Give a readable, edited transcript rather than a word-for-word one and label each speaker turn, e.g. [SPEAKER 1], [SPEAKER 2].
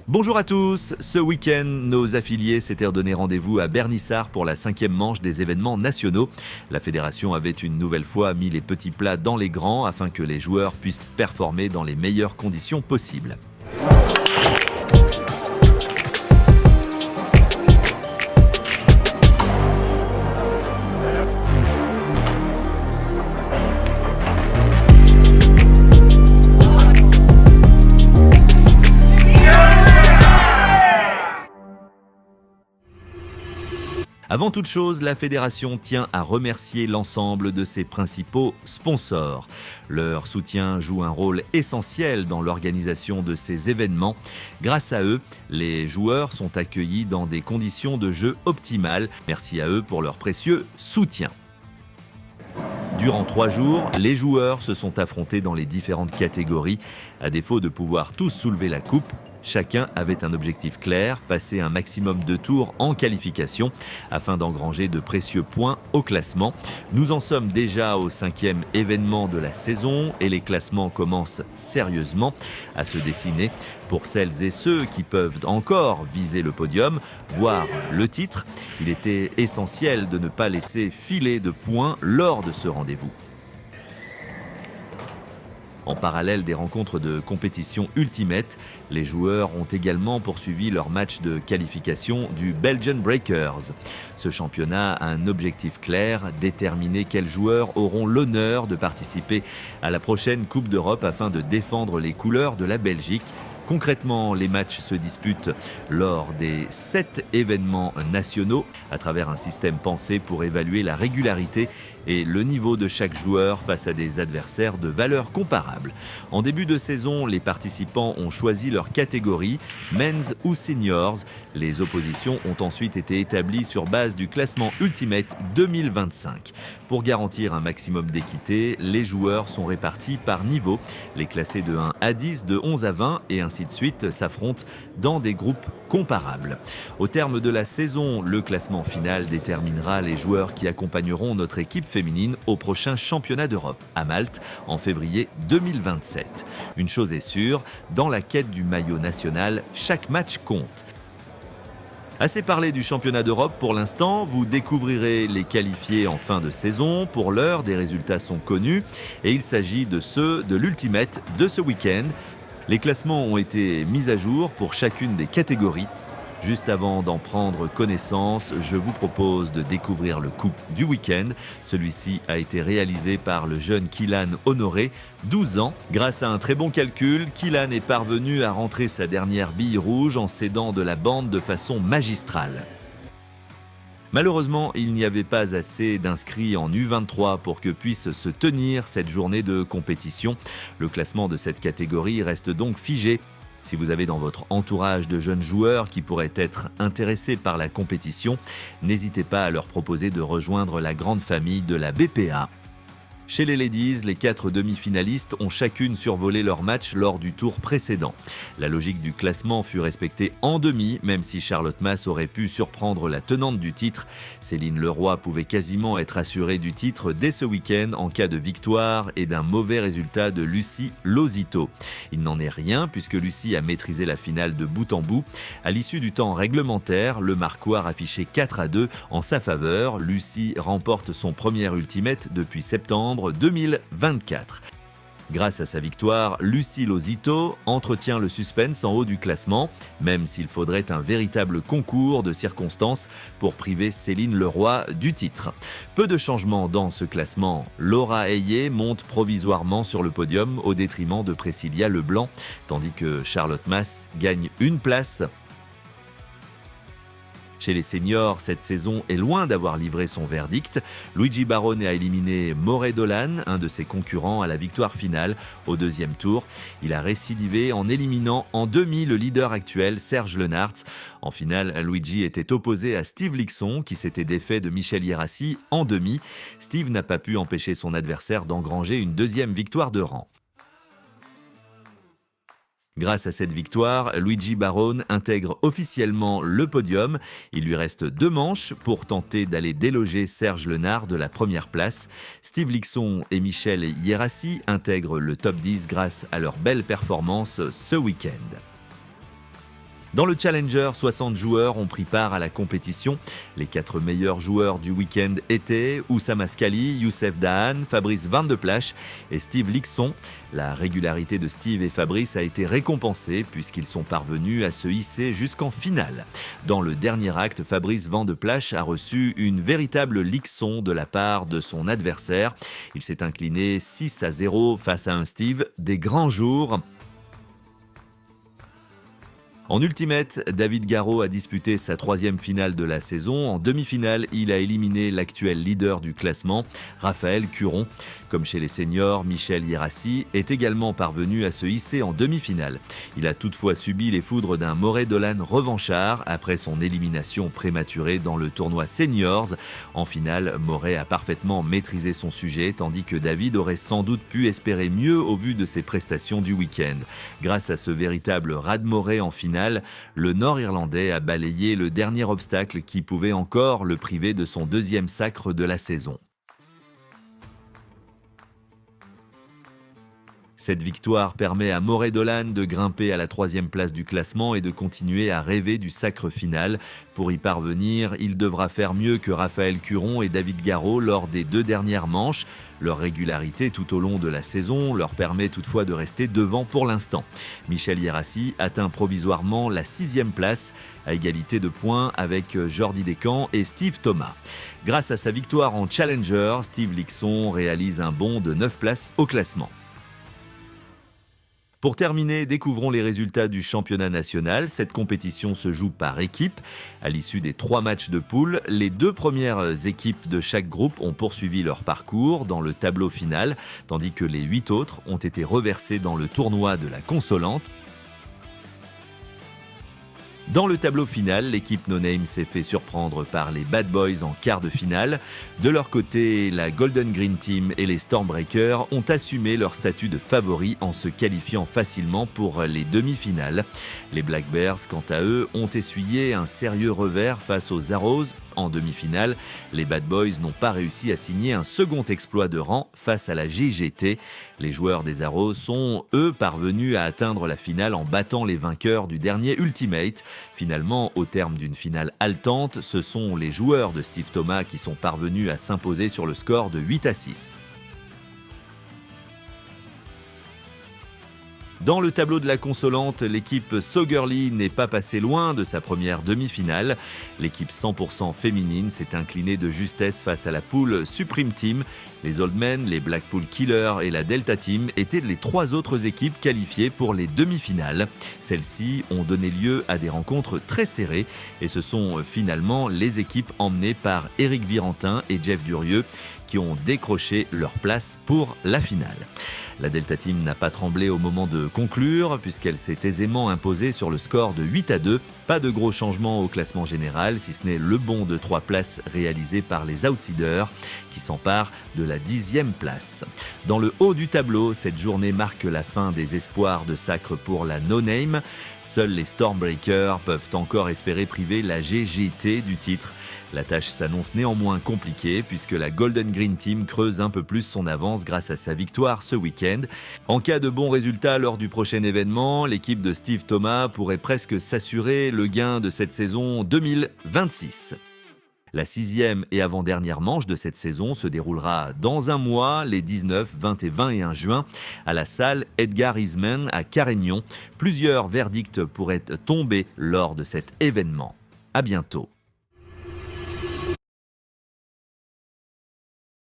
[SPEAKER 1] Bonjour à tous, ce week-end, nos affiliés s'étaient redonné rendez-vous à Bernissart pour la 5e manche des événements nationaux. La fédération avait une nouvelle fois mis les petits plats dans les grands afin que les joueurs puissent performer dans les meilleures conditions possibles. Avant toute chose, la fédération tient à remercier l'ensemble de ses principaux sponsors. Leur soutien joue un rôle essentiel dans l'organisation de ces événements. Grâce à eux, les joueurs sont accueillis dans des conditions de jeu optimales. Merci à eux pour leur précieux soutien. Durant 3 jours, les joueurs se sont affrontés dans les différentes catégories. À défaut de pouvoir tous soulever la coupe, chacun avait un objectif clair, passer un maximum de tours en qualification afin d'engranger de précieux points au classement. Nous en sommes déjà au 5e événement de la saison et les classements commencent sérieusement à se dessiner pour celles et ceux qui peuvent encore viser le podium, voire le titre. Il était essentiel de ne pas laisser filer de points lors de ce rendez-vous. En parallèle des rencontres de compétition Ultimate, les joueurs ont également poursuivi leur match de qualification du Belgian Breakers. Ce championnat a un objectif clair, déterminer quels joueurs auront l'honneur de participer à la prochaine Coupe d'Europe afin de défendre les couleurs de la Belgique. Concrètement, les matchs se disputent lors des 7 événements nationaux à travers un système pensé pour évaluer la régularité et le niveau de chaque joueur face à des adversaires de valeur comparable. En début de saison, les participants ont choisi leur catégorie, men's ou seniors. Les oppositions ont ensuite été établies sur base du classement Ultimate 2025. Pour garantir un maximum d'équité, les joueurs sont répartis par niveau. Les classés de 1 à 10, de 11 à 20 et ainsi de suite s'affrontent dans des groupes comparables. Au terme de la saison, le classement final déterminera les joueurs qui accompagneront notre équipe féminine au prochain championnat d'Europe à Malte en février 2027. Une chose est sûre, dans la quête du maillot national, chaque match compte. Assez parlé du championnat d'Europe pour l'instant, vous découvrirez les qualifiés en fin de saison. Pour l'heure, des résultats sont connus et il s'agit de ceux de l'Ultimate de ce week-end. Les classements ont été mis à jour pour chacune des catégories. Juste avant d'en prendre connaissance, je vous propose de découvrir le coup du week-end. Celui-ci a été réalisé par le jeune Kylian Honoré, 12 ans. Grâce à un très bon calcul, Kylian est parvenu à rentrer sa dernière bille rouge en s'aidant de la bande de façon magistrale. Malheureusement, il n'y avait pas assez d'inscrits en U23 pour que puisse se tenir cette journée de compétition. Le classement de cette catégorie reste donc figé. Si vous avez dans votre entourage de jeunes joueurs qui pourraient être intéressés par la compétition, n'hésitez pas à leur proposer de rejoindre la grande famille de la BPA. Chez les ladies, les 4 demi-finalistes ont chacune survolé leur match lors du tour précédent. La logique du classement fut respectée en demi, même si Charlotte Mas aurait pu surprendre la tenante du titre. Céline Leroy pouvait quasiment être assurée du titre dès ce week-end en cas de victoire et d'un mauvais résultat de Lucie Lozito. Il n'en est rien puisque Lucie a maîtrisé la finale de bout en bout. À l'issue du temps réglementaire, le marquoir affichait 4-2 en sa faveur. Lucie remporte son premier Ultimate depuis septembre 2024. Grâce à sa victoire, Lucie Lozito entretient le suspense en haut du classement, même s'il faudrait un véritable concours de circonstances pour priver Céline Leroy du titre. Peu de changements dans ce classement. Laura Ayé monte provisoirement sur le podium au détriment de Priscilla Leblanc, tandis que Charlotte Mas gagne une place. Chez les seniors, cette saison est loin d'avoir livré son verdict. Luigi Barone a éliminé Moré Dolan, un de ses concurrents, à la victoire finale au 2e tour. Il a récidivé en éliminant en demi le leader actuel, Serge Lenartz. En finale, Luigi était opposé à Steve Lixon, qui s'était défait de Michel Hierassi en demi. Steve n'a pas pu empêcher son adversaire d'engranger une 2e victoire de rang. Grâce à cette victoire, Luigi Barone intègre officiellement le podium. Il lui reste 2 manches pour tenter d'aller déloger Serge Lenard de la première place. Steve Lixon et Michel Hierassi intègrent le top 10 grâce à leur belle performance ce week-end. Dans le Challenger, 60 joueurs ont pris part à la compétition. Les 4 meilleurs joueurs du week-end étaient Oussama Skali, Youssef Dahan, Fabrice Van de Plache et Steve Lixon. La régularité de Steve et Fabrice a été récompensée puisqu'ils sont parvenus à se hisser jusqu'en finale. Dans le dernier acte, Fabrice Van de Plache a reçu une véritable Lixon de la part de son adversaire. Il s'est incliné 6-0 face à un Steve des grands jours. En ultimate, David Garreau a disputé sa 3e finale de la saison. En demi-finale, il a éliminé l'actuel leader du classement, Raphaël Curon. Comme chez les seniors, Michel Hierassi est également parvenu à se hisser en demi-finale. Il a toutefois subi les foudres d'un Moret Dolan revanchard après son élimination prématurée dans le tournoi seniors. En finale, Moret a parfaitement maîtrisé son sujet, tandis que David aurait sans doute pu espérer mieux au vu de ses prestations du week-end. Grâce à ce véritable raz-de-marée en finale, le Nord-Irlandais a balayé le dernier obstacle qui pouvait encore le priver de son 2e sacre de la saison. Cette victoire permet à Moret Dolan de grimper à la 3e place du classement et de continuer à rêver du sacre final. Pour y parvenir, il devra faire mieux que Raphaël Curon et David Garreau lors des 2 dernières manches. Leur régularité tout au long de la saison leur permet toutefois de rester devant pour l'instant. Michel Hierassi atteint provisoirement la 6e place, à égalité de points avec Jordi Descamps et Steve Thomas. Grâce à sa victoire en Challenger, Steve Lixon réalise un bond de 9 places au classement. Pour terminer, découvrons les résultats du championnat national. Cette compétition se joue par équipe. À l'issue des 3 matchs de poule, les 2 premières équipes de chaque groupe ont poursuivi leur parcours dans le tableau final, tandis que les 8 autres ont été reversés dans le tournoi de la consolante. Dans le tableau final, l'équipe No Name s'est fait surprendre par les Bad Boys en quart de finale. De leur côté, la Golden Green Team et les Stormbreakers ont assumé leur statut de favoris en se qualifiant facilement pour les demi-finales. Les Black Bears, quant à eux, ont essuyé un sérieux revers face aux Arrows. En demi-finale, les Bad Boys n'ont pas réussi à signer un second exploit de rang face à la GGT. Les joueurs des Arrows sont, eux, parvenus à atteindre la finale en battant les vainqueurs du dernier Ultimate. Finalement, au terme d'une finale haletante, ce sont les joueurs de Steve Thomas qui sont parvenus à s'imposer sur le score de 8-6. Dans le tableau de la consolante, l'équipe So Girly n'est pas passée loin de sa première demi-finale. L'équipe 100% féminine s'est inclinée de justesse face à la poule Supreme Team. Les Old Men, les Blackpool Killers et la Delta Team étaient les 3 autres équipes qualifiées pour les demi-finales. Celles-ci ont donné lieu à des rencontres très serrées et ce sont finalement les équipes emmenées par Éric Virentin et Jeff Durieux qui ont décroché leur place pour la finale. La Delta Team n'a pas tremblé au moment de conclure puisqu'elle s'est aisément imposée sur le score de 8-2. Pas de gros changements au classement général, si ce n'est le bond de 3 places réalisé par les Outsiders qui s'emparent de la 10e place. Dans le haut du tableau, cette journée marque la fin des espoirs de sacre pour la No Name. Seuls les Stormbreakers peuvent encore espérer priver la GGT du titre. La tâche s'annonce néanmoins compliquée puisque la Golden Green Team creuse un peu plus son avance grâce à sa victoire ce week-end. En cas de bons résultats lors du prochain événement, l'équipe de Steve Thomas pourrait presque s'assurer le gain de cette saison 2026. La 6e et avant-dernière manche de cette saison se déroulera dans un mois, les 19, 20 et 21 juin, à la salle Edgar Eastman à Carignan. Plusieurs verdicts pourraient tomber lors de cet événement. À bientôt.